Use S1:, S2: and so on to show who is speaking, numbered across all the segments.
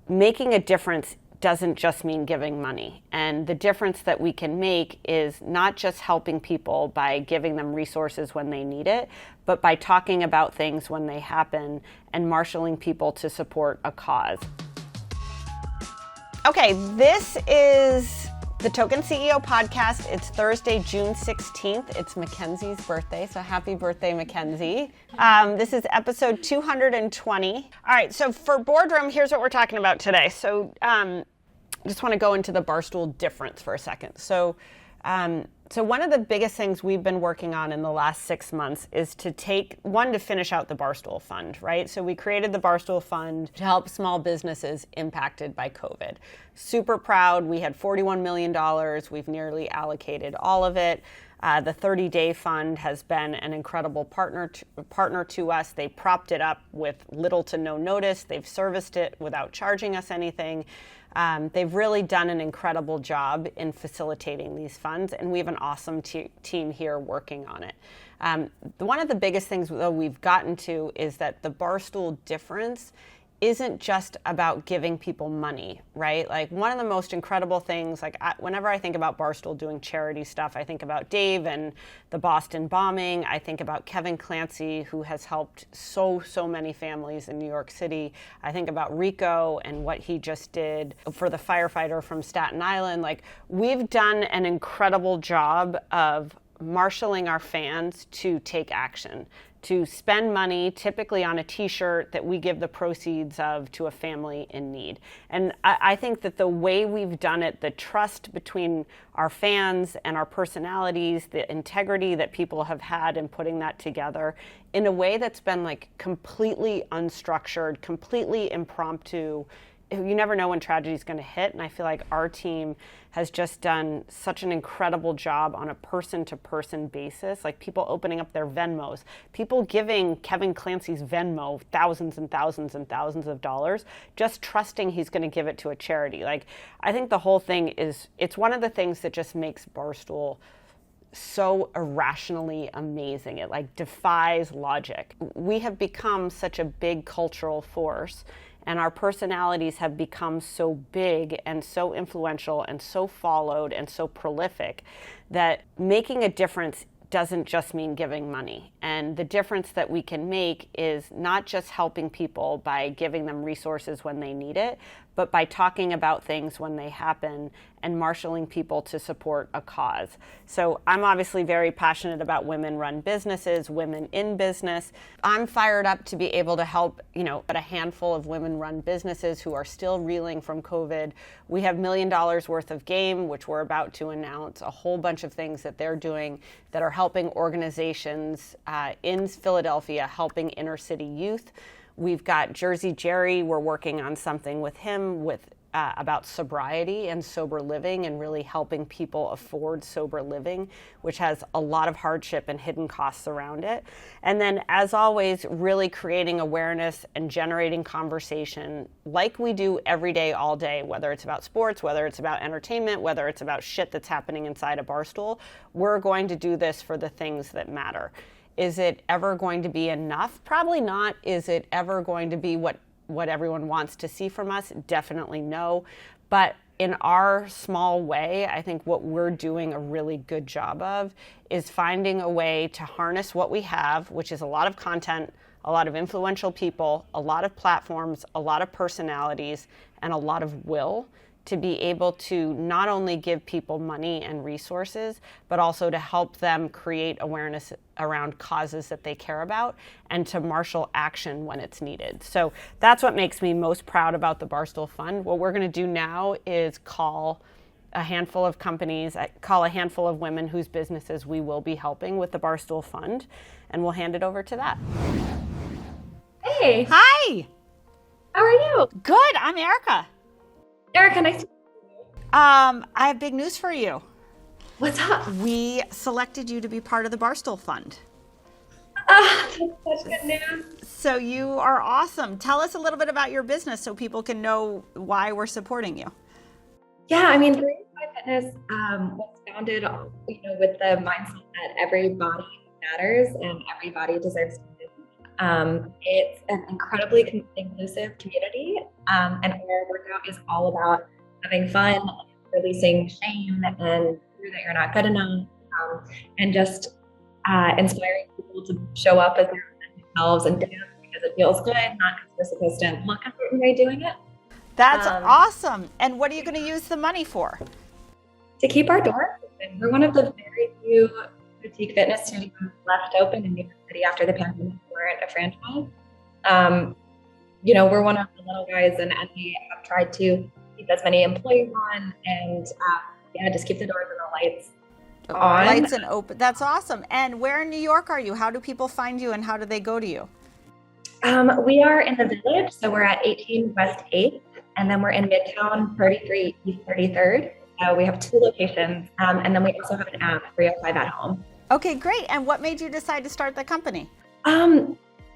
S1: making a difference doesn't just mean giving money. And the difference that we can make is not just helping people by giving them resources when they need it, but by talking about things when they happen and marshaling people to support a cause. Okay, this is the Token CEO podcast. It's Thursday, June 16th. It's Mackenzie's birthday, so happy birthday, Mackenzie. This is episode 220. All right, so for Boardroom, here's what we're talking about today. So just want to go into the Barstool Difference for a second. So one of the biggest things we've been working on in the last 6 months is to finish out the Barstool Fund, right? So we created the Barstool Fund to help small businesses impacted by COVID. Super proud. We had $41 million. We've nearly allocated all of it. The 30-day fund has been an incredible partner to us. They propped it up with little to no notice. They've serviced it without charging us anything. They've really done an incredible job in facilitating these funds, and we have an awesome team here working on it. One of the biggest things, though, we've gotten to is that the Barstool Difference isn't just about giving people money, right? Like, one of the most incredible things, whenever I think about Barstool doing charity stuff, I think about Dave and the Boston bombing. I think about Kevin Clancy, who has helped so many families in New York City. I think about Rico and what he just did for the firefighter from Staten Island. Like, we've done an incredible job of marshaling our fans to take action, to spend money, typically on a t-shirt that we give the proceeds of to a family in need. And I think that the way we've done it, the trust between our fans and our personalities, the integrity that people have had in putting that together in a way that's been like completely unstructured, completely impromptu. You never know when tragedy is going to hit, and I feel like our team has just done such an incredible job on a person-to-person basis, like people opening up their Venmos, people giving Kevin Clancy's Venmo thousands and thousands and thousands of dollars, just trusting he's going to give it to a charity. Like, I think the whole thing it's one of the things that just makes Barstool so irrationally amazing. It like defies logic. We have become such a big cultural force, and our personalities have become so big and so influential and so followed and so prolific that making a difference doesn't just mean giving money. And the difference that we can make is not just helping people by giving them resources when they need it, but by talking about things when they happen and marshaling people to support a cause. So I'm obviously very passionate about women-run businesses, women in business. I'm fired up to be able to help, a handful of women-run businesses who are still reeling from COVID. We have $1 million worth of game, which we're about to announce, a whole bunch of things that they're doing that are helping organizations in Philadelphia, helping inner city youth. We've got Jersey Jerry. We're working on something with him about sobriety and sober living and really helping people afford sober living, which has a lot of hardship and hidden costs around it. And then, as always, really creating awareness and generating conversation like we do every day, all day, whether it's about sports, whether it's about entertainment, whether it's about shit that's happening inside a Barstool. We're going to do this for the things that matter. Is it ever going to be enough? Probably not. Is it ever going to be what everyone wants to see from us? Definitely no. But in our small way, I think what we're doing a really good job of is finding a way to harness what we have, which is a lot of content, a lot of influential people, a lot of platforms, a lot of personalities, and a lot of will, to be able to not only give people money and resources, but also to help them create awareness around causes that they care about and to marshal action when it's needed. So that's what makes me most proud about the Barstool Fund. What we're going to do now is call a handful of women whose businesses we will be helping with the Barstool Fund, and we'll hand it over to that.
S2: Hey.
S1: Hi.
S2: How are you?
S1: Good. I'm Erika.
S2: Erika, nice to meet you.
S1: I have big news for you.
S2: What's up?
S1: We selected you to be part of the Barstool Fund.
S2: That's such good news.
S1: So you are awesome. Tell us a little bit about your business so people can know why we're supporting you.
S2: Yeah, I mean, 365 Fitness was founded, with the mindset that everybody matters and everybody deserves to live. It's an incredibly inclusive community And our workout is all about having fun, releasing shame and fear that you're not good enough, and just inspiring people to show up as their authentic selves and dance because it feels good, not because we're supposed to look a certain way doing it.
S1: That's awesome. And what are you going to use the money for?
S2: To keep our doors open. We're one of the very few boutique fitness studios left open in New York City after the pandemic. We weren't a franchise. We're one of the little guys, and we have tried to keep as many employees on and just keep the doors and the lights on.
S1: Lights and open. That's awesome. And where in New York are you? How do people find you and how do they go to you?
S2: We are in the Village, so we're at 18 West 8th, and then we're in Midtown, 33 East 33rd. We have 2 locations, and then we also have an app, 305 at Home.
S1: Okay, great. And what made you decide to start the company?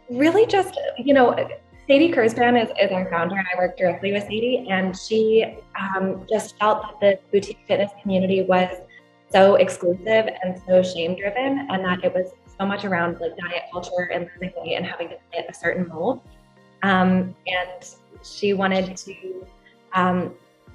S2: Really just, Sadie Kurzban is our founder, and I work directly with Sadie, and she just felt that the boutique fitness community was so exclusive and so shame-driven, and that it was so much around like diet culture and losing weight and having to fit a certain mold. And she wanted to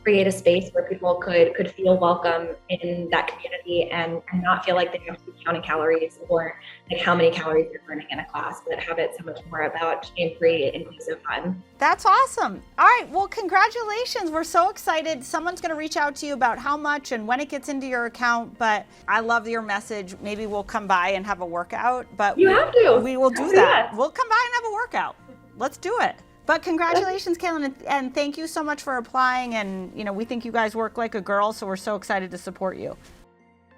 S2: create a space where people could feel welcome in that community and not feel like they have to be counting calories or like how many calories they're burning in a class, but have it so much more about shame-free, inclusive fun.
S1: That's awesome. All right, well, congratulations. We're so excited. Someone's going to reach out to you about how much and when it gets into your account, but I love your message. Maybe we'll come by and have a workout, but
S2: you have to.
S1: We will do that. We'll come by and have a workout. Let's do it. But congratulations, Kaylin, and thank you so much for applying. And, we think you guys work like a girl, so we're so excited to support you.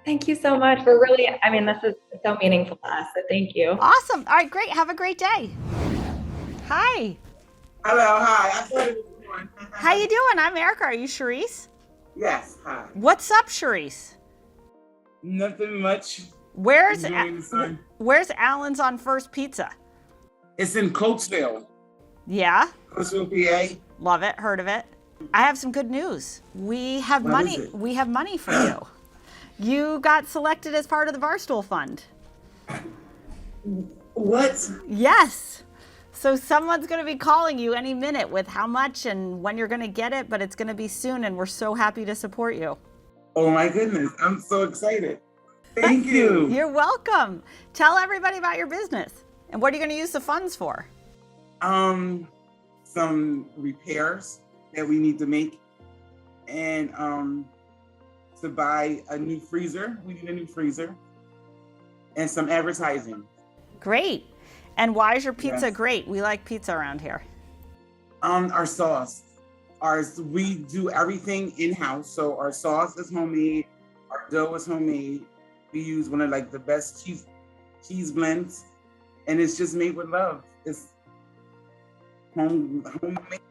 S2: Thank you so much. This is so meaningful to us, so thank you.
S1: Awesome. All right, great. Have a great day. Hi.
S3: Hello, hi. I thought it was one.
S1: How you doing? I'm Erika. Are you Charisse?
S3: Yes, hi.
S1: What's up, Charisse?
S3: Nothing much.
S1: Where's Allen's on First Pizza?
S3: It's in Coatesville.
S1: Yeah.
S3: Coatesville, PA.
S1: Love it. Heard of it. I have some good news. We have money. We have money for you. You got selected as part of the Barstool Fund.
S3: What?
S1: Yes. So someone's going to be calling you any minute with how much and when you're going to get it, but it's going to be soon, and we're so happy to support you.
S3: Oh my goodness. I'm so excited. Thank you.
S1: You're welcome. Tell everybody about your business. And what are you going to use the funds for?
S3: Some repairs that we need to make, and to buy a new freezer. We need a new freezer, and some advertising.
S1: Great. And why is your pizza
S3: Yes.
S1: great? We like pizza around here.
S3: Our sauce. We do everything in-house, so our sauce is homemade, our dough is homemade. We use one of the best cheese blends, and it's just made with love. It's homemade.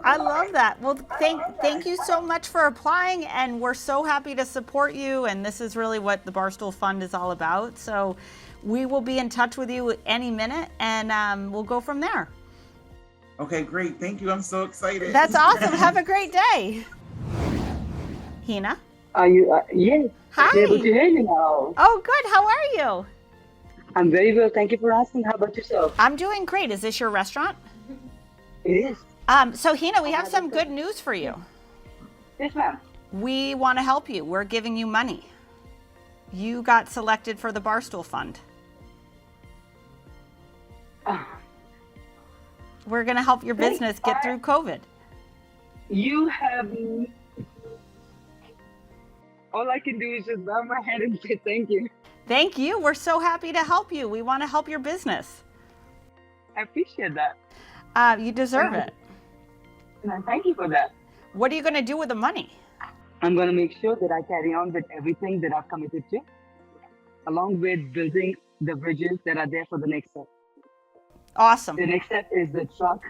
S1: I love that. Well, thank you so much for applying, and we're so happy to support you, and this is really what the Barstool Fund is all about. So we will be in touch with you any minute, and we'll go from there.
S3: Okay, great. Thank you. I'm so excited.
S1: That's awesome. Have a great day. Hina?
S4: Are you? Yes.
S1: Hi.
S4: I'm able to hear you now.
S1: Oh, good. How are you?
S4: I'm very well. Thank you for asking. How about yourself?
S1: I'm doing great. Is this your restaurant?
S4: It is.
S1: So Hina, we have some good news for you.
S4: Yes, ma'am.
S1: We want to help you. We're giving you money. You got selected for the Barstool Fund. We're going to help your business get through COVID.
S4: You have. All I can do is just bow my head and say thank you.
S1: Thank you. We're so happy to help you. We want to help your business.
S4: I appreciate that.
S1: You deserve it.
S4: And thank you for that.
S1: What are you going to do with the money?
S4: I'm going to make sure that I carry on with everything that I've committed to, along with building the bridges that are there for the next step.
S1: Awesome.
S4: The next step is the truck.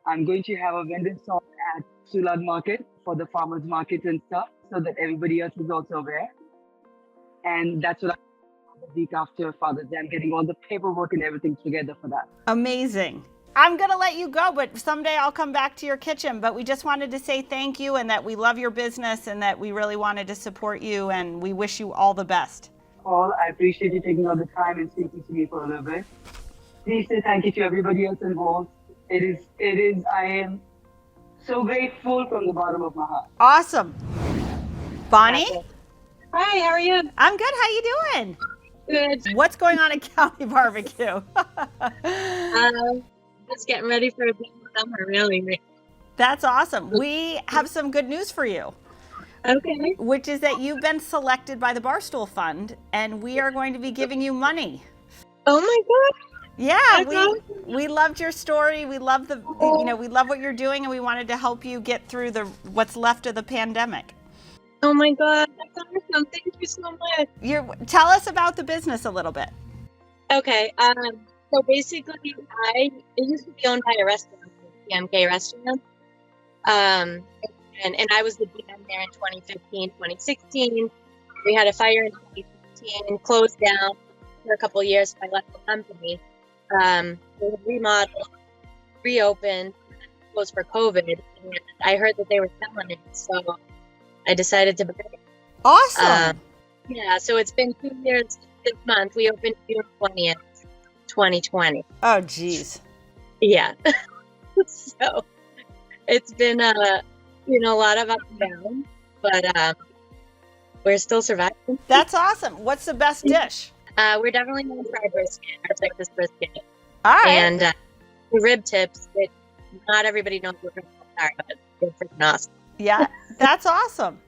S4: I'm going to have a vendor stall at Sulad Market for the farmers market and stuff, so that everybody else is also aware. And that's what I'm the week after Father's Day. I'm getting all the paperwork and everything together for that.
S1: Amazing. I'm going to let you go, but someday I'll come back to your kitchen. But we just wanted to say thank you, and that we love your business, and that we really wanted to support you, and we wish you all the best.
S4: Paul, I appreciate you taking all the time and speaking to me for a little bit. Please say thank you to everybody else involved. I am So grateful from the bottom of my heart.
S1: Awesome. Bonnie?
S5: Hi, how are you?
S1: I'm good. How you doing?
S5: Good.
S1: What's going on at County Barbecue?
S5: Just getting ready for a big summer, really.
S1: That's awesome. We have some good news for you.
S5: Okay.
S1: Which is that you've been selected by the Barstool Fund, and we are going to be giving you money.
S5: Oh my God.
S1: Yeah,
S5: That's awesome.
S1: we loved your story. We love we love what you're doing, and we wanted to help you get through what's left of the pandemic.
S5: Oh my God, that's awesome. Thank you so much.
S1: Tell us about the business a little bit.
S5: Okay. So basically, it used to be owned by a restaurant, PMK restaurant. And I was the GM there in 2015, 2016. We had a fire in 2015, closed down for a couple of years. So I left the company. We remodeled, reopened, closed for COVID. And I heard that they were selling it, so I decided to buy it.
S1: Awesome.
S5: Yeah, so it's been 2 years this month. We opened June 20th, 2020.
S1: Oh, geez.
S5: Yeah. So it's been a lot of up and down, but we're still surviving.
S1: That's awesome. What's the best dish?
S5: We're definitely known for our brisket, our Texas brisket.
S1: All right.
S5: And the rib tips that not everybody knows what rib tips are, but they're freaking awesome.
S1: Yeah, that's awesome.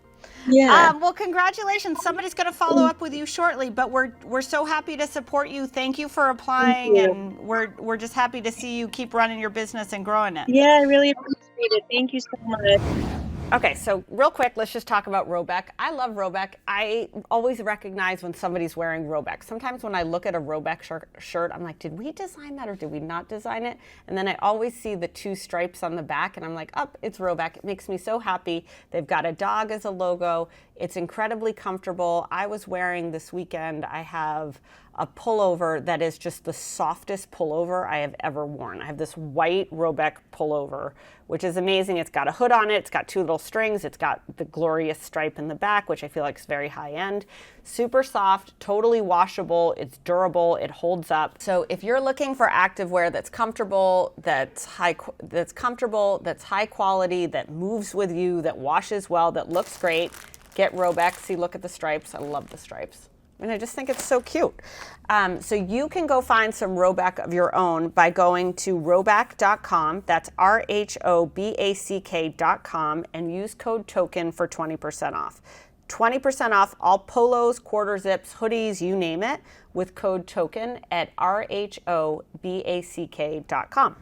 S5: Yeah.
S1: Well, congratulations. Somebody's going to follow up with you shortly, but we're so happy to support you. Thank you for applying, and we're just happy to see you keep running your business and growing it.
S5: Yeah, I really appreciate it. Thank you so much.
S1: Okay, so real quick, let's just talk about Rhoback. I love Rhoback. I always recognize when somebody's wearing Rhoback. Sometimes when I look at a Rhoback shirt, I'm like, did we design that or did we not design it? And then I always see the two stripes on the back and I'm like, oh, it's Rhoback. It makes me so happy. They've got a dog as a logo. It's incredibly comfortable. I was wearing this weekend, I have a pullover that is just the softest pullover I have ever worn. I have this white Rhoback pullover, which is amazing. It's got a hood on it. It's got two little strings. It's got the glorious stripe in the back, which I feel like is very high end. Super soft, totally washable. It's durable. It holds up. So if you're looking for activewear that's comfortable, that's high quality, that moves with you, that washes well, that looks great, get Rhoback. See, look at the stripes. I love the stripes. And I just think it's so cute. So you can go find some Rhoback of your own by going to rhoback.com. That's RHOBACK.com, and use code TOKEN for 20% off. 20% off all polos, quarter zips, hoodies, you name it, with code TOKEN at RHOBACK.com.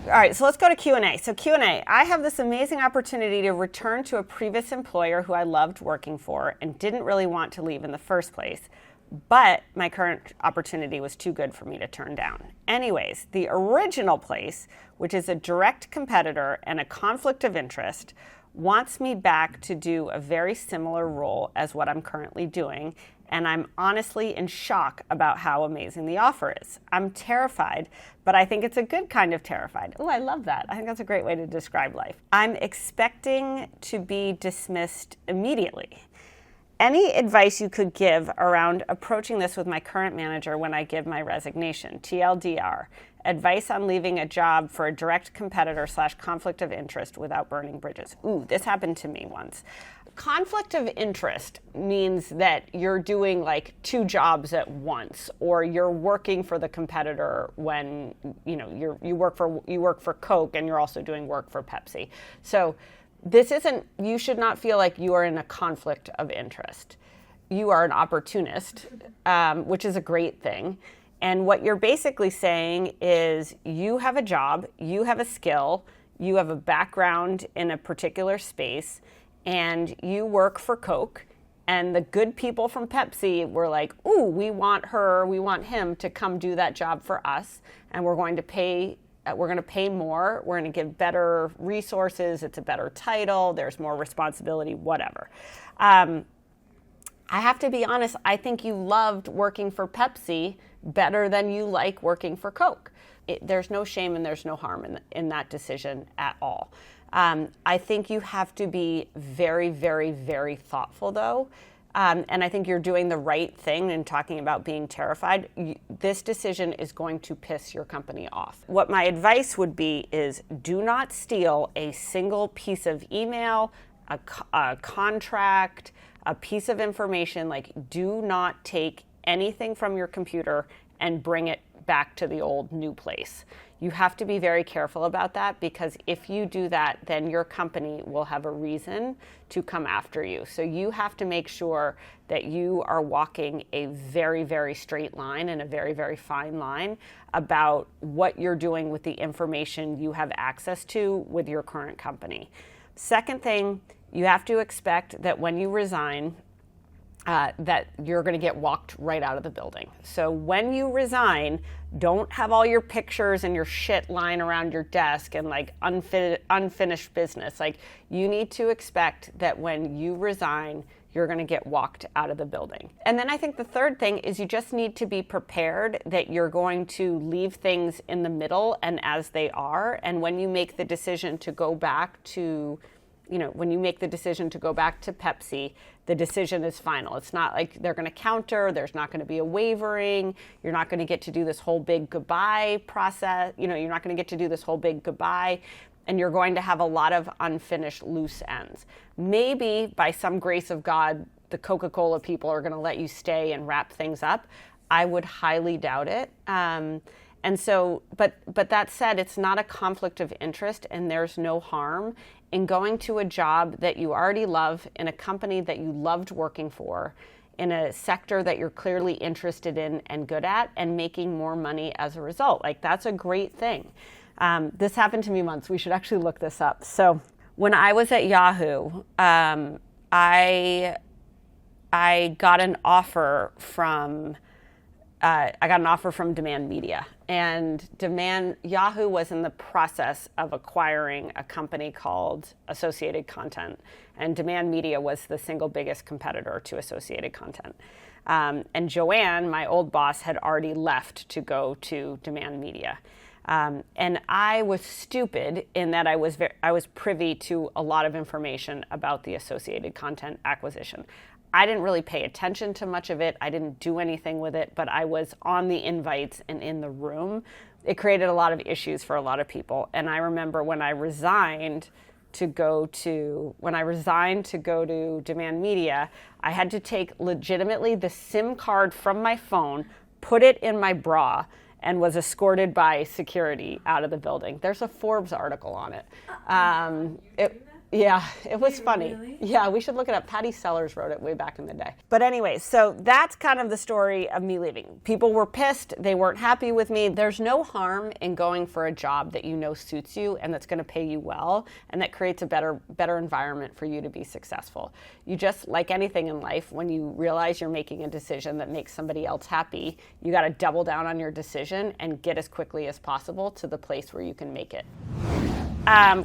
S1: All right, so let's go to Q&A. So Q&A, I have this amazing opportunity to return to a previous employer who I loved working for and didn't really want to leave in the first place, but my current opportunity was too good for me to turn down. Anyways, the original place, which is a direct competitor and a conflict of interest, wants me back to do a very similar role as what I'm currently doing, and I'm honestly in shock about how amazing the offer is. I'm terrified, but I think it's a good kind of terrified. Oh, I love that. I think that's a great way to describe life. I'm expecting to be dismissed immediately. Any advice you could give around approaching this with my current manager when I give my resignation? TLDR. Advice on leaving a job for a direct competitor / conflict of interest without burning bridges. Ooh, this happened to me once. Conflict of interest means that you're doing like two jobs at once, or you're working for the competitor when you work for Coke and you're also doing work for Pepsi. So you should not feel like you are in a conflict of interest. You are an opportunist, which is a great thing. And what you're basically saying is you have a job, you have a skill, you have a background in a particular space, and you work for Coke, and the good people from Pepsi were like, ooh, we want him to come do that job for us, and we're going to pay more, we're going to give better resources, it's a better title, there's more responsibility, whatever. I have to be honest, I think you loved working for Pepsi better than you like working for Coke. There's no shame and there's no harm in that decision at all. I think you have to be very, very, very thoughtful, though. And I think you're doing the right thing in talking about being terrified. this decision is going to piss your company off. What my advice would be is do not steal a single piece of email, a contract, a piece of information. Like, do not take anything from your computer and bring it back to the old new place. You have to be very careful about that, because if you do that, then your company will have a reason to come after you. So you have to make sure that you are walking a very, very straight line and a very, very fine line about what you're doing with the information you have access to with your current company. Second thing, you have to expect that when you resign, that you're going to get walked right out of the building. So when you resign, don't have all your pictures and your shit lying around your desk and like unfinished business. Like, you need to expect that when you resign, you're going to get walked out of the building. And then I think the third thing is you just need to be prepared that you're going to leave things in the middle and as they are. And when you make the decision to go back to Pepsi, the decision is final. It's not like they're going to counter. There's not going to be a wavering. You're not going to get to do this whole big goodbye process. You're not going to get to do this whole big goodbye. And you're going to have a lot of unfinished loose ends. Maybe by some grace of God, the Coca-Cola people are going to let you stay and wrap things up. I would highly doubt it. And so, but that said, it's not a conflict of interest, and there's no harm in going to a job that you already love, in a company that you loved working for, in a sector that you're clearly interested in and good at, and making more money as a result. Like, that's a great thing. This happened to me once. We should actually look this up. So when I was at Yahoo, I got an offer from Demand Media, and Yahoo was in the process of acquiring a company called Associated Content, and Demand Media was the single biggest competitor to Associated Content. And Joanne, my old boss, had already left to go to Demand Media. And I was stupid in that I was privy to a lot of information about the Associated Content acquisition. I didn't really pay attention to much of it. I didn't do anything with it, but I was on the invites and in the room. It created a lot of issues for a lot of people. And I remember when I resigned to go to Demand Media, I had to take legitimately the SIM card from my phone, put it in my bra, and was escorted by security out of the building. There's a Forbes article on it. Yeah, it was funny. Really? Yeah, we should look it up. Patty Sellers wrote it way back in the day. But anyway, so that's kind of the story of me leaving. People were pissed. They weren't happy with me. There's no harm in going for a job that you know suits you and that's going to pay you well and that creates a better environment for you to be successful. You just, like anything in life, when you realize you're making a decision that makes somebody else happy, you got to double down on your decision and get as quickly as possible to the place where you can make it.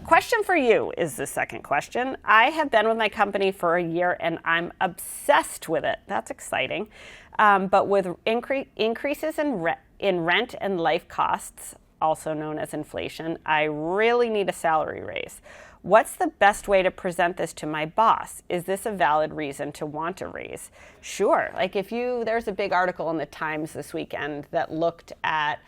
S1: Question for you is the second question. I have been with my company for a year and I'm obsessed with it. That's exciting. But with increases in rent and life costs, also known as inflation, I really need a salary raise. What's the best way to present this to my boss? Is this a valid reason to want a raise? Sure. Like there's a big article in the Times this weekend that looked at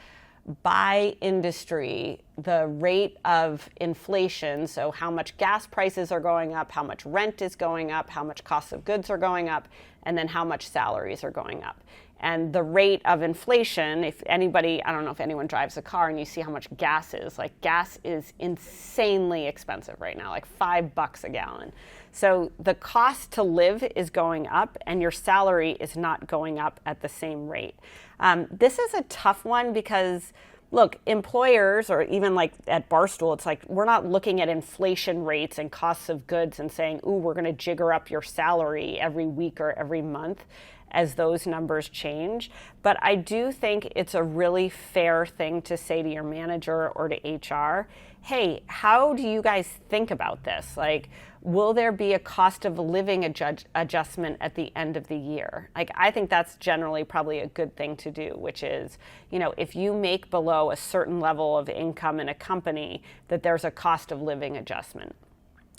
S1: by industry, the rate of inflation, so how much gas prices are going up, how much rent is going up, how much costs of goods are going up, and then how much salaries are going up. And the rate of inflation, I don't know if anyone drives a car and you see how much gas is. Like, gas is insanely expensive right now, like $5 a gallon. So the cost to live is going up and your salary is not going up at the same rate. This is a tough one because, look, employers, or even like at Barstool, it's like we're not looking at inflation rates and costs of goods and saying, ooh, we're going to jigger up your salary every week or every month as those numbers change. But I do think it's a really fair thing to say to your manager or to HR, hey, how do you guys think about this? Like, will there be a cost of living adjustment at the end of the year? Like, I think that's generally probably a good thing to do, which is, if you make below a certain level of income in a company, that there's a cost of living adjustment.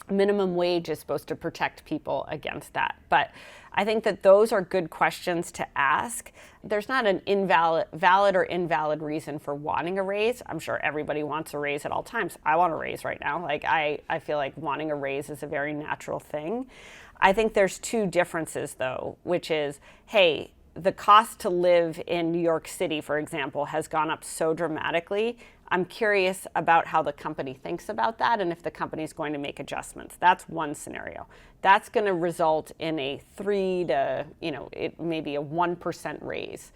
S1: minimum wage is supposed to protect people against that. But I think that those are good questions to ask. There's not an valid or invalid reason for wanting a raise. I'm sure everybody wants a raise at all times. I want a raise right now. Like I feel like wanting a raise is a very natural thing. I think there's two differences though, which is, hey, the cost to live in New York City, for example, has gone up so dramatically. I'm curious about how the company thinks about that and if the company is going to make adjustments. That's one scenario. That's going to result in a 3 to, maybe a 1% raise.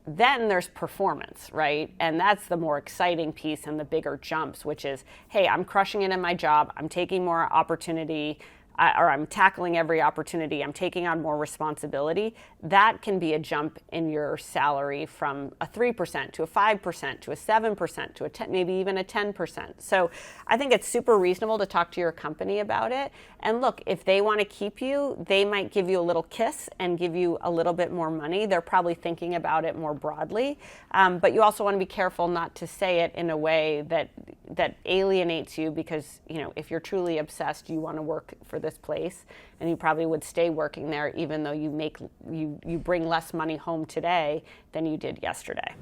S1: Then there's performance, right? And that's the more exciting piece and the bigger jumps, which is, hey, I'm crushing it in my job. I'm taking more opportunity. Or I'm tackling every opportunity, I'm taking on more responsibility. That can be a jump in your salary from a 3% to a 5% to a 7% to a 10, maybe even a 10%. So I think it's super reasonable to talk to your company about it. And look, if they want to keep you, they might give you a little kiss and give you a little bit more money. They're probably thinking about it more broadly. But you also want to be careful not to say it in a way that alienates you, because if you're truly obsessed, you want to work for this place, and you probably would stay working there even though you bring less money home today than you did yesterday.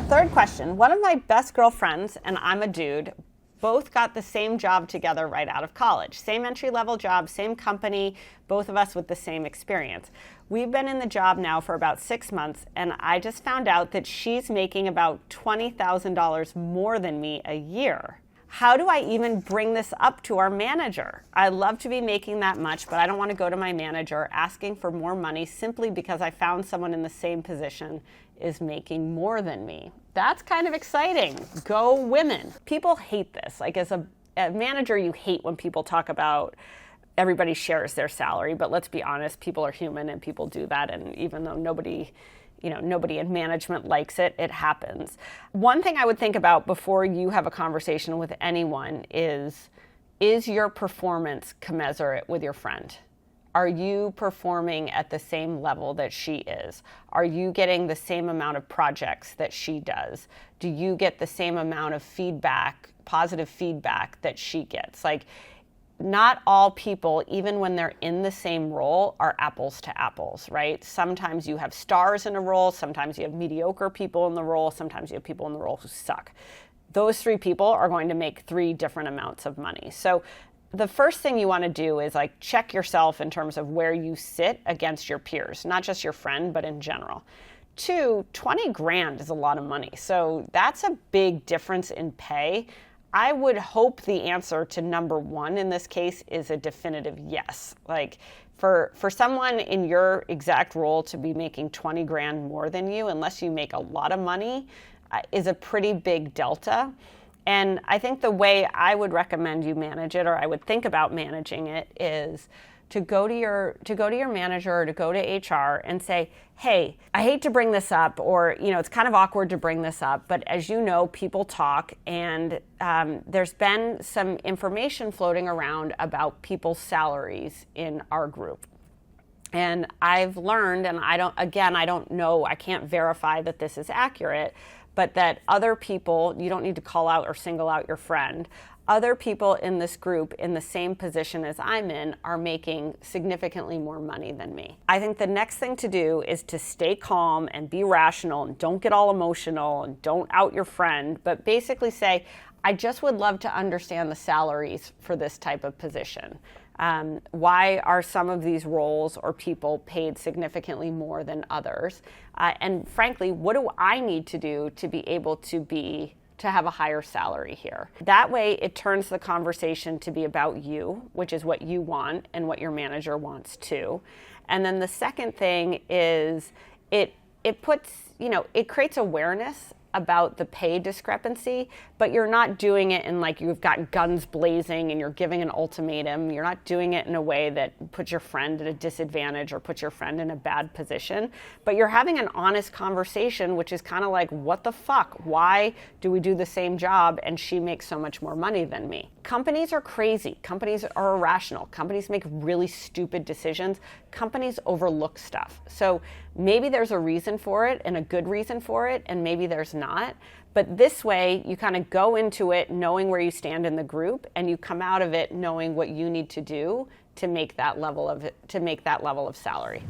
S1: Third question. One of my best girlfriends and I'm a dude both got the same job together right out of college. Same entry-level job, same company, both of us with the same experience. We've been in the job now for about 6 months, and I just found out that she's making about $20,000 more than me a year. How do I even bring this up to our manager? I love to be making that much, but I don't want to go to my manager asking for more money simply because I found someone in the same position is making more than me. That's kind of exciting. Go women. People hate this. Like as a manager, you hate when people talk about everybody shares their salary, but let's be honest, people are human and people do that. And even though nobody in management likes it, it happens. One thing I would think about before you have a conversation with anyone is your performance commensurate with your friend? Are you performing at the same level that she is? Are you getting the same amount of projects that she does? Do you get the same amount of feedback, positive feedback that she gets? Like, not all people, even when they're in the same role, are apples to apples, right? Sometimes you have stars in a role, sometimes you have mediocre people in the role, sometimes you have people in the role who suck. Those three people are going to make 3 different amounts of money. So the first thing you want to do is like check yourself in terms of where you sit against your peers, not just your friend, but in general. 2, 20 grand is a lot of money. So that's a big difference in pay. I would hope the answer to number 1 in this case is a definitive yes. Like for someone in your exact role to be making 20 grand more than you, unless you make a lot of money, is a pretty big delta. And I think the way I would recommend you manage it, or I would think about managing it, is to go to your manager or to go to HR and say, hey, I hate to bring this up, or it's kind of awkward to bring this up, but as you know, people talk, and there's been some information floating around about people's salaries in our group. And I've learned, and I don't know, I can't verify that this is accurate, but that other people, you don't need to call out or single out your friend, other people in this group in the same position as I'm in are making significantly more money than me. I think the next thing to do is to stay calm and be rational and don't get all emotional and don't out your friend, but basically say, I just would love to understand the salaries for this type of position. Why are some of these roles or people paid significantly more than others? And frankly, what do I need to do to be able to have a higher salary here? That way it turns the conversation to be about you, which is what you want and what your manager wants too. And then the second thing is it creates awareness about the pay discrepancy, but you're not doing it in like you've got guns blazing and you're giving an ultimatum. You're not doing it in a way that puts your friend at a disadvantage or puts your friend in a bad position, but you're having an honest conversation, which is kind of like, what the fuck? Why do we do the same job and she makes so much more money than me? Companies are crazy. Companies are irrational. Companies make really stupid decisions. Companies overlook stuff. So maybe there's a reason for it and a good reason for it, and maybe there's not. not. But this way, you kind of go into it knowing where you stand in the group, and you come out of it knowing what you need to do to make that level of salary.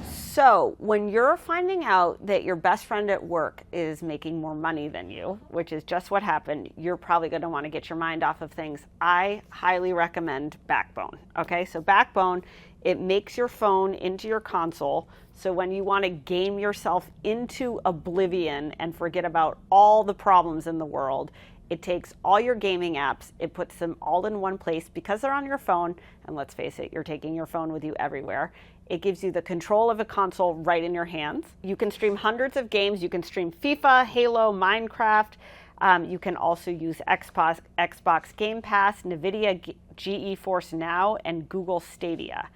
S1: So when you're finding out that your best friend at work is making more money than you, which is just what happened, you're probably going to want to get your mind off of things. I highly recommend Backbone. Okay, so Backbone, it makes your phone into your console. So when you want to game yourself into oblivion and forget about all the problems in the world, it takes all your gaming apps, it puts them all in one place because they're on your phone. And let's face it, you're taking your phone with you everywhere. It gives you the control of a console right in your hands. You can stream hundreds of games. You can stream FIFA, Halo, Minecraft. You can also use Xbox Game Pass, NVIDIA GeForce Now, and Google Stadia.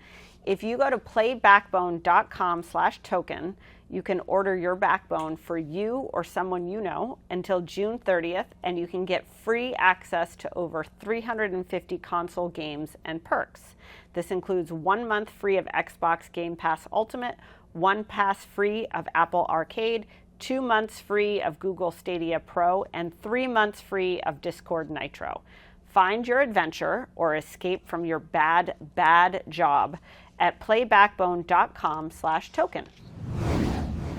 S1: If you go to playbackbone.com/token, you can order your Backbone for you or someone you know until June 30th, and you can get free access to over 350 console games and perks. This includes 1 month free of Xbox Game Pass Ultimate, 1 pass free of Apple Arcade, 2 months free of Google Stadia Pro, and 3 months free of Discord Nitro. Find your adventure or escape from your bad job at playbackbone.com/token.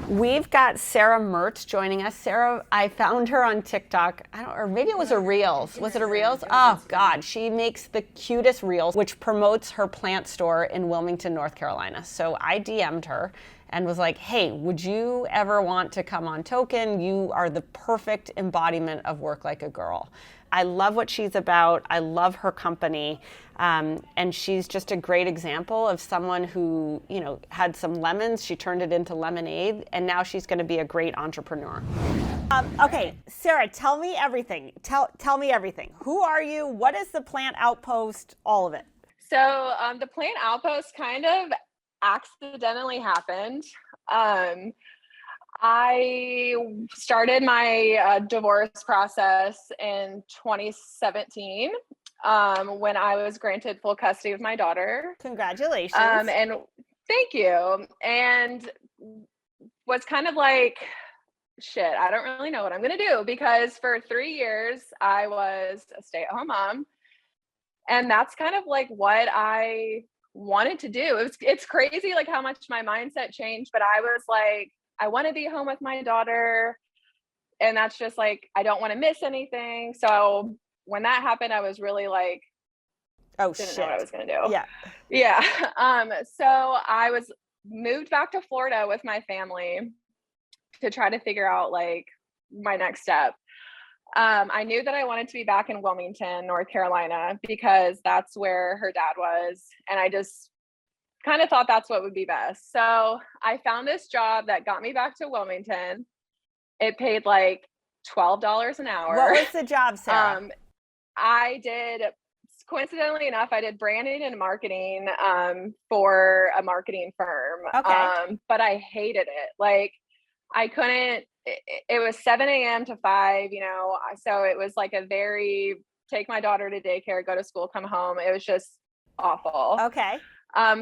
S1: We've got Sarah Mertz joining us. Sarah, I found her on TikTok. Or maybe it was a Reels. Was it a Reels? Oh, God. She makes the cutest Reels, which promotes her plant store in Wilmington, North Carolina. So I DM'd her and was like, hey, would you ever want to come on Token? You are the perfect embodiment of work like a girl. I love what she's about. I love her company. And she's just a great example of someone who, had some lemons. She turned it into lemonade, and now she's going to be a great entrepreneur. Okay, Sarah, tell me everything. Tell me everything. Who are you? What is the Plant Outpost? All of it.
S6: So the Plant Outpost kind of accidentally happened. I started my divorce process in 2017 when I was granted full custody of my daughter.
S1: Congratulations.
S6: And thank you. And was kind of like, shit, I don't really know what I'm going to do, because for 3 years I was a stay-at-home mom. And that's kind of like what I wanted to do. It's crazy like how much my mindset changed, but I was like, I want to be home with my daughter. And that's just like, I don't want to miss anything. So when that happened, I was really like, didn't know what I was going to do. Yeah. So I moved back to Florida with my family to try to figure out like my next step. I knew that I wanted to be back in Wilmington, North Carolina, because that's where her dad was. And I just kind of thought that's what would be best. So I found this job that got me back to Wilmington. It paid like $12 an hour.
S1: What was the job, Sarah?
S6: Coincidentally enough, I did branding and marketing for a marketing firm.
S1: Okay.
S6: But I hated it. Like I couldn't, it was 7 a.m. to 5, so it was like a very take my daughter to daycare, go to school, come home. It was just awful.
S1: Okay.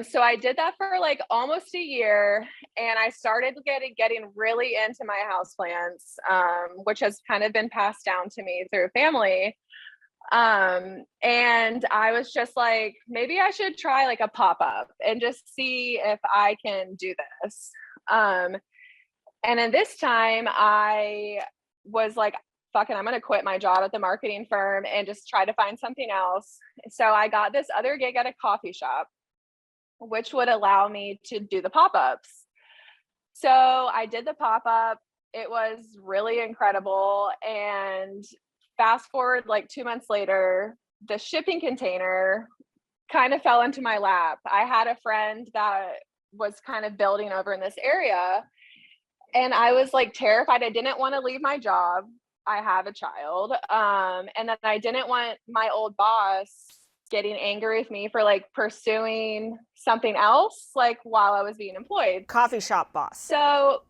S6: So I did that for like almost a year, and I started getting really into my houseplants, which has kind of been passed down to me through family. And I was just like, maybe I should try like a pop-up and just see if I can do this. And then this time I was like, fuck it, I'm going to quit my job at the marketing firm and just try to find something else. So I got this other gig at a coffee shop, which would allow me to do the pop-ups. So I did the pop-up. It was really incredible. And fast forward like 2 months later, the shipping container kind of fell into my lap. I had a friend that was kind of building over in this area, and I was like terrified. I didn't want to leave my job. I have a child. And then I didn't want my old boss getting angry with me for like pursuing something else, like while I was being employed.
S1: Coffee shop boss.
S6: So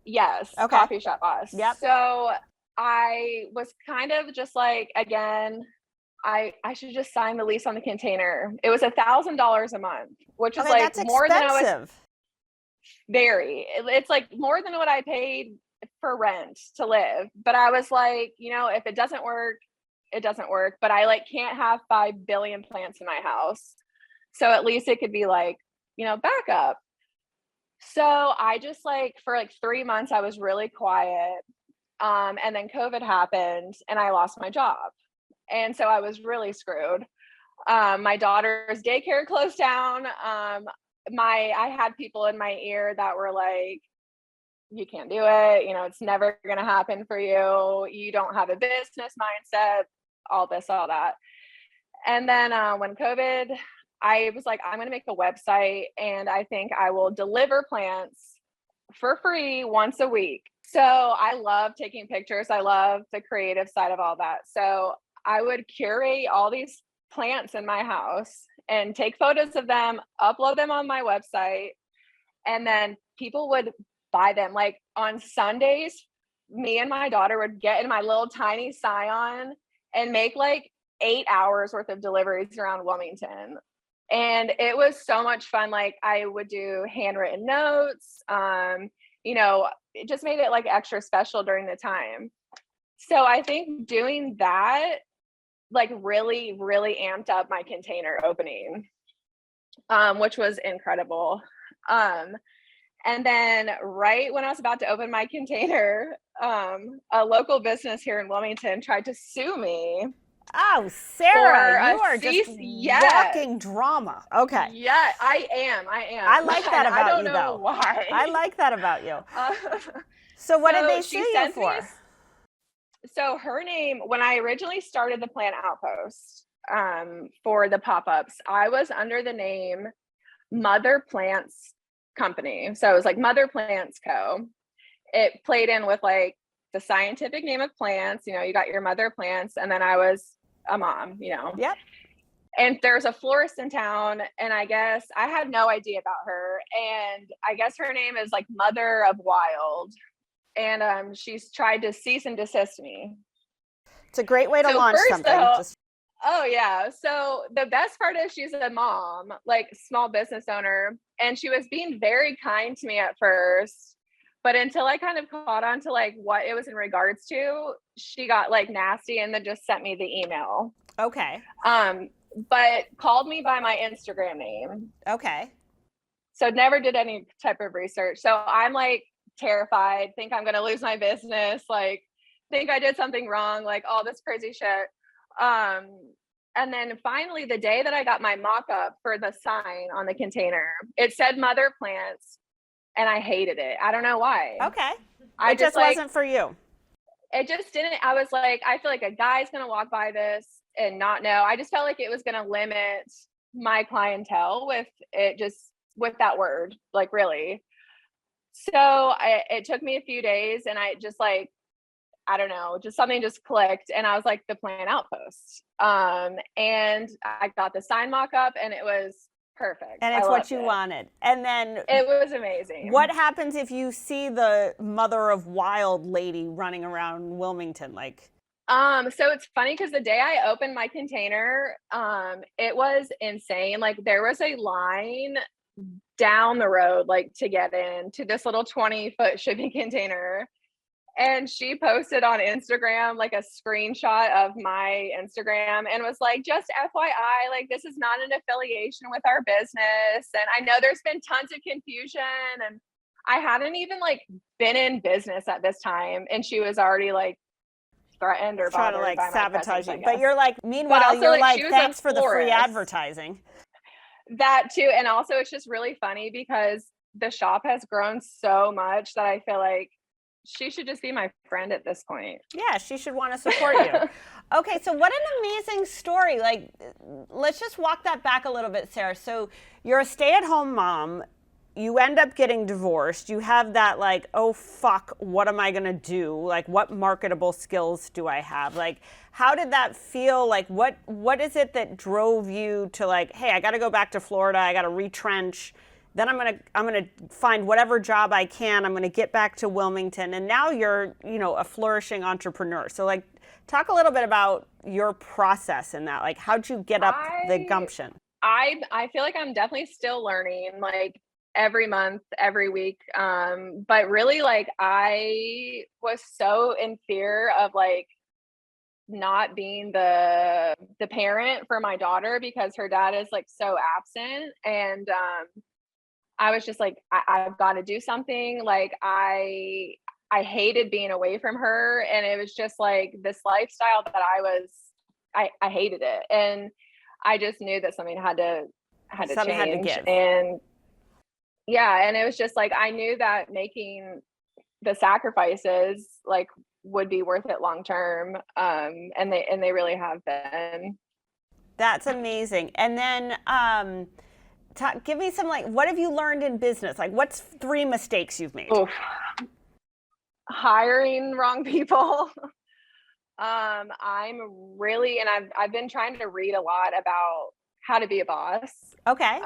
S6: yes, okay. Coffee shop boss.
S1: Yep.
S6: So I was kind of just like, again, I should just sign the lease on the container. It was $1,000 a month, which is like
S1: that's
S6: more
S1: expensive.
S6: than I was. Very. It's like more than what I paid for rent to live. But I was like, if it doesn't work, it doesn't work. But I like can't have 5 billion plants in my house. So at least it could be like, backup. So I just like for like 3 months, I was really quiet. And then COVID happened and I lost my job. And so I was really screwed. My daughter's daycare closed down. I had people in my ear that were like, you can't do it. It's never going to happen for you. You don't have a business mindset, all this, all that. And then when COVID, I was like, I'm going to make a website and I think I will deliver plants for free once a week. So I love taking pictures. I love the creative side of all that. So I would curate all these plants in my house and take photos of them, upload them on my website, and then people would buy them. Like on Sundays, me and my daughter would get in my little tiny Scion and make like 8 hours worth of deliveries around Wilmington. And it was so much fun. Like I would do handwritten notes. It just made it like extra special during the time. So I think doing that like really, really amped up my container opening, which was incredible. And then right when I was about to open my container, a local business here in Wilmington tried to sue me.
S1: Oh, Sarah, you are just walking drama. Okay.
S6: Yeah, I am.
S1: I like that about you, though.
S6: I don't know why.
S1: I like that about you. So what did they sue you for?
S6: So her name, when I originally started the Plant Outpost for the pop-ups, I was under the name Mother Plants Company. So it was like Mother Plants Co. It played in with like the scientific name of plants. You got your mother plants, and then I was a mom,
S1: Yep.
S6: And there's a florist in town, and I guess I had no idea about her. And I guess her name is like Mother of Wild. And she's tried to cease and desist me.
S1: It's a great way to launch something.
S6: Oh yeah. So the best part is she's a mom, like small business owner, and she was being very kind to me at first. But until I kind of caught on to like what it was in regards to, she got like nasty and then just sent me the email.
S1: Okay.
S6: But called me by my Instagram name.
S1: Okay.
S6: So never did any type of research. So I'm like terrified, think I'm going to lose my business, like think I did something wrong, like all this crazy shit. And then finally the day that I got my mock-up for the sign on the container, it said Mother Plants. And I hated it. I don't know why.
S1: Okay. It just wasn't for you.
S6: It just didn't. I was like, I feel like a guy's going to walk by this and not know. I just felt like it was going to limit my clientele with that word, like really. So it took me a few days and I just like, I don't know, just something just clicked. And I was like the Plant Outpost. And I got the sign mock up and it was perfect.
S1: And it's what you wanted. And then
S6: it was amazing.
S1: What happens if you see the Mother of Wild lady running around Wilmington?
S6: So it's funny because the day I opened my container, it was insane. Like there was a line down the road, like to get into this little 20-foot shipping container. And she posted on Instagram, like a screenshot of my Instagram and was like, just FYI, like this is not an affiliation with our business. And I know there's been tons of confusion and I hadn't even like been in business at this time. And she was already like threatened or
S1: trying to like
S6: by
S1: sabotage
S6: presence,
S1: you. But you're like, meanwhile,
S6: also,
S1: you're like
S6: she was
S1: thanks
S6: a
S1: for the free
S6: florist.
S1: advertising.
S6: That too. And also it's just really funny because the shop has grown so much that I feel like she should just be my friend at this point.
S1: Yeah, she should want to support you. Okay, so what an amazing story. Like, let's just walk that back a little bit, Sarah. So you're a stay-at-home mom. You end up getting divorced. You have that like, oh, fuck, what am I going to do? Like, what marketable skills do I have? Like, how did that feel? Like, what is it that drove you to like, hey, I got to go back to Florida. I got to retrench. Then I'm gonna find whatever job I can. I'm gonna get back to Wilmington, and now you're a flourishing entrepreneur. So like, talk a little bit about your process in that. Like, how'd you get up the gumption?
S6: I feel like I'm definitely still learning. Like every month, every week. But really, like, I was so in fear of like not being the parent for my daughter because her dad is like so absent. And I was just like, I've got to do something. Like, I hated being away from her, and it was just like this lifestyle that I hated it, and I just knew that something had to
S1: Something had to
S6: change.
S1: give.
S6: And yeah, and it was just like I knew that making the sacrifices like would be worth it long term, and they really have been.
S1: That's amazing. And then give me some, like, what have you learned in business? Like, what's 3 mistakes you've made?
S6: Oof. Hiring wrong people. I'm really, and I've been trying to read a lot about how to be a boss.
S1: Okay.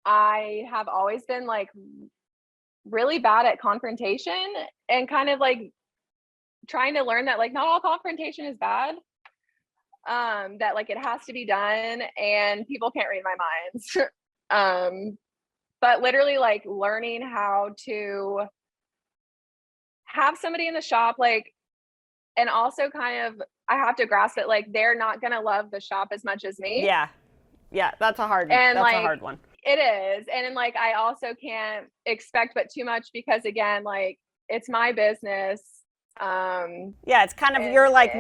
S6: I have always been like really bad at confrontation, and kind of like trying to learn that like not all confrontation is bad. That like it has to be done, and people can't read my minds. But literally like learning how to have somebody in the shop, like, and also kind of, I have to grasp it, like, they're not going to love the shop as much as me.
S1: Yeah. That's a hard one.
S6: It is. And then like, I also can't expect but too much, because again, like, it's my business.
S1: It's kind of, you're like,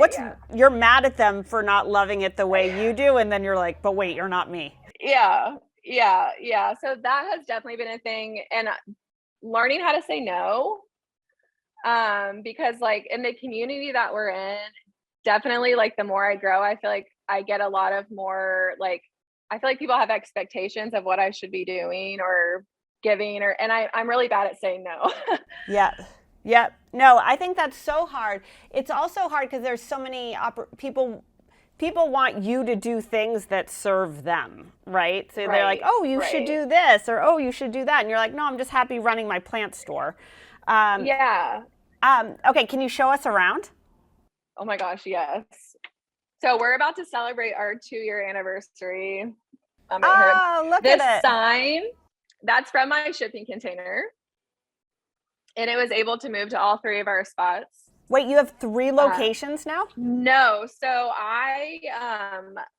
S1: you're mad at them for not loving it the way you do. And then you're like, but wait, you're not me.
S6: Yeah. So that has definitely been a thing. And learning how to say no. Because like in the community that we're in, definitely like the more I grow, I feel like I get a lot of more, like, I feel like people have expectations of what I should be doing or giving, and I'm really bad at saying no.
S1: Yeah. No, I think that's so hard. It's also hard because there's so many people want you to do things that serve them, right? So they're like, oh, you should do this, or oh, you should do that. And you're like, no, I'm just happy running my plant store. Okay, can you show us around?
S6: Oh my gosh, yes. So we're about to celebrate our 2-year anniversary.
S1: Look at it.
S6: This sign, that's from my shipping container. And it was able to move to all 3 of our spots.
S1: Wait, you have 3 locations now?
S6: No. So I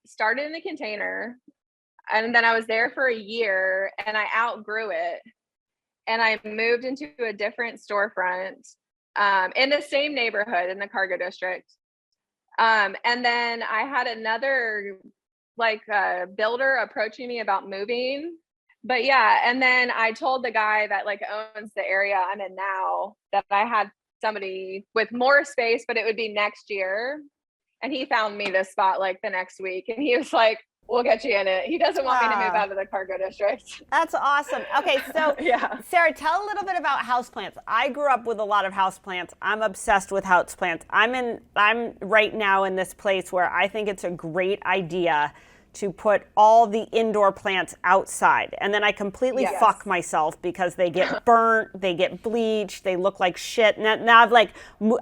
S6: started in the container, and then I was there for a year, and I outgrew it. And I moved into a different storefront in the same neighborhood in the cargo district. And then I had another builder approaching me about moving. But yeah, and then I told the guy that like owns the area I'm in now that I had somebody with more space, but it would be next year. And he found me this spot like the next week, and he was like, we'll get you in it. He doesn't want me to move out of the cargo district.
S1: That's awesome. Okay, so
S6: yeah.
S1: Sarah, tell a little bit about houseplants. I grew up with a lot of houseplants. I'm obsessed with houseplants. I'm right now in this place where I think it's a great idea to put all the indoor plants outside. And then I completely fuck myself because they get burnt, they get bleached, they look like shit. Now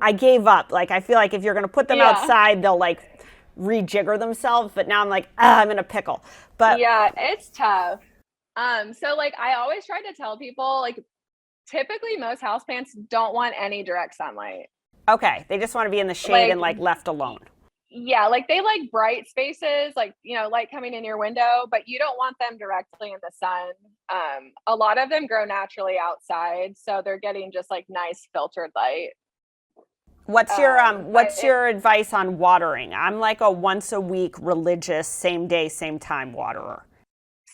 S1: I gave up. Like, I feel like if you're going to put them outside, they'll like rejigger themselves. But now I'm like, I'm in a pickle. But
S6: yeah, it's tough. So like, I always try to tell people, like, typically most houseplants don't want any direct sunlight.
S1: Okay. They just want to be in the shade and like left alone.
S6: Yeah, like they like bright spaces, like, you know, light coming in your window, but you don't want them directly in the sun. A lot of them grow naturally outside, so they're getting just like nice filtered light.
S1: What's your advice on watering? I'm like a once a week religious, same day, same time waterer.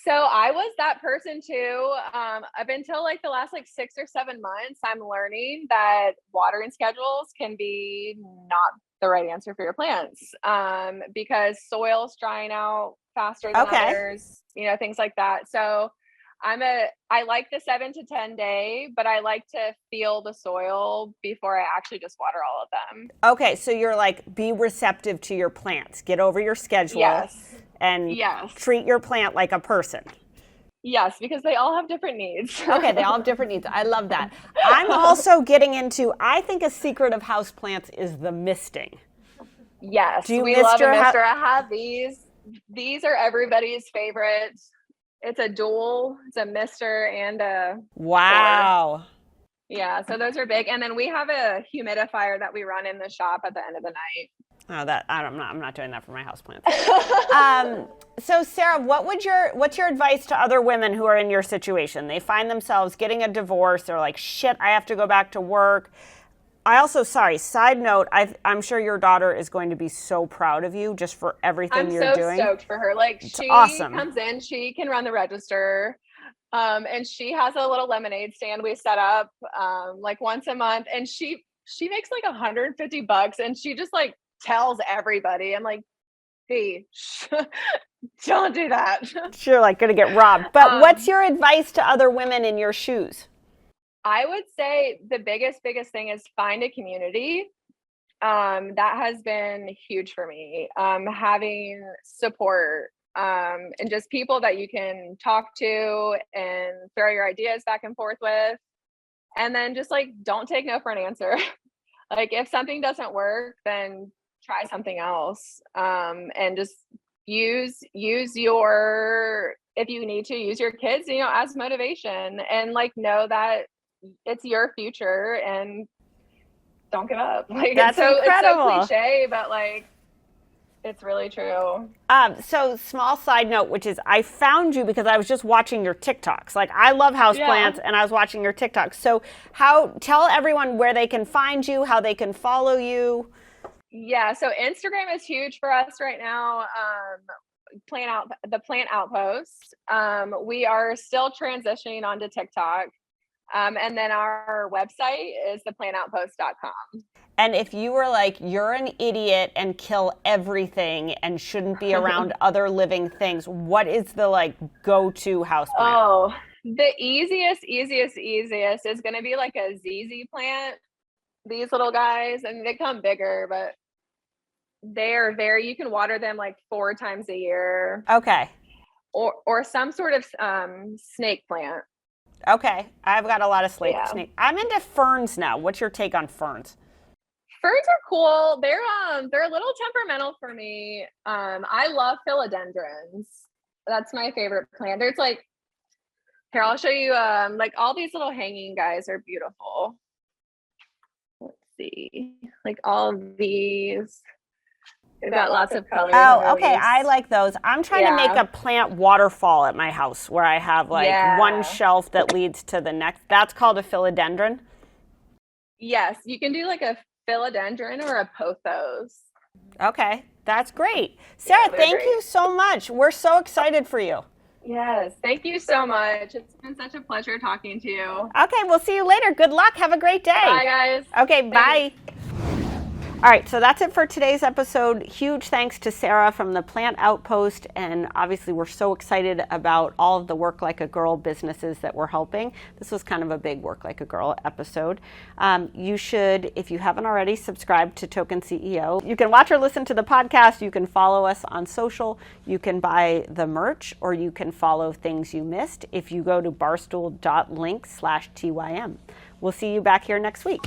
S6: So I was that person too. Up until like the last like 6 or 7 months, I'm learning that watering schedules can be not the right answer for your plants, because soil's drying out faster than others, you know, things like that. So I like the 7 to 10 day, but I like to feel the soil before I actually just water all of them.
S1: Okay, so you're like, be receptive to your plants. Get over your schedule and treat your plant like a person.
S6: Yes, because they all have different needs.
S1: Okay, they all have different needs. I love that. I'm also getting into, I think a secret of houseplants is the misting.
S6: Yes,
S1: we
S6: love a mister. I have these. These are everybody's favorites. It's a dual. It's a Mr. and a
S1: Wow.
S6: 4. Yeah, so those are big. And then we have a humidifier that we run in the shop at the end of the night.
S1: Oh, I'm not doing that for my houseplants. So Sarah, what's your advice to other women who are in your situation? They find themselves getting a divorce. They're like, shit, I have to go back to work. Side note, I'm sure your daughter is going to be so proud of you just for everything you're doing.
S6: I'm so stoked for her. Like, she
S1: awesome.
S6: comes in, she can run the register. And she has a little lemonade stand we set up like once a month, and she makes like $150, and she just like tells everybody. I'm like, hey, don't do that.
S1: You're like gonna get robbed. But what's your advice to other women in your shoes?
S6: I would say the biggest thing is find a community. That has been huge for me. Having support. And just people that you can talk to and throw your ideas back and forth with. And then just like, don't take no for an answer. Like, if something doesn't work, then try something else. And just use your, if you need to, use your kids, as motivation, and like, know that it's your future and don't give up. Like,
S1: that's incredible.
S6: It's so cliche, but like, it's really true.
S1: So small side note, which is I found you because I was just watching your TikToks. Like, I love houseplants, and I was watching your TikToks. So tell everyone where they can find you, how they can follow you.
S6: Yeah, so Instagram is huge for us right now. The Plant Outpost. We are still transitioning onto TikTok. And then our website is theplantoutpost.com.
S1: And if you were like, you're an idiot and kill everything and shouldn't be around other living things, what is the like go-to houseplant?
S6: Oh, the easiest is going to be like a ZZ plant. These little guys, and they come bigger, but they're you can water them like 4 times a year.
S1: Okay.
S6: Or some sort of snake plant.
S1: Okay. I've got a lot of snake. I'm into ferns now. What's your take on ferns?
S6: Ferns are cool. They're a little temperamental for me. I love philodendrons. That's my favorite plant. There's like, here, I'll show you, like all these little hanging guys are beautiful. Let's see, like all of these. They've got lots of colors.
S1: Oh, okay. I like those. I'm trying to make a plant waterfall at my house where I have like one shelf that leads to the next. That's called a philodendron?
S6: Yes. You can do like a philodendron or a pothos.
S1: Okay. That's great. Sarah, thank you so much. We're so excited for you.
S6: Yes. Thank you so much. It's been such a pleasure talking to you.
S1: Okay. We'll see you later. Good luck. Have a great day.
S6: Bye, guys.
S1: Okay. Bye. All right, so that's it for today's episode. Huge thanks to Sarah from the Plant Outpost, and obviously we're so excited about all of the Work Like a Girl businesses that we're helping. This was kind of a big Work Like a Girl episode. You should, if you haven't already, subscribe to Token CEO. You can watch or listen to the podcast. You can follow us on social. You can buy the merch, or you can follow things you missed if you go to barstool.link/TYM. We'll see you back here next week.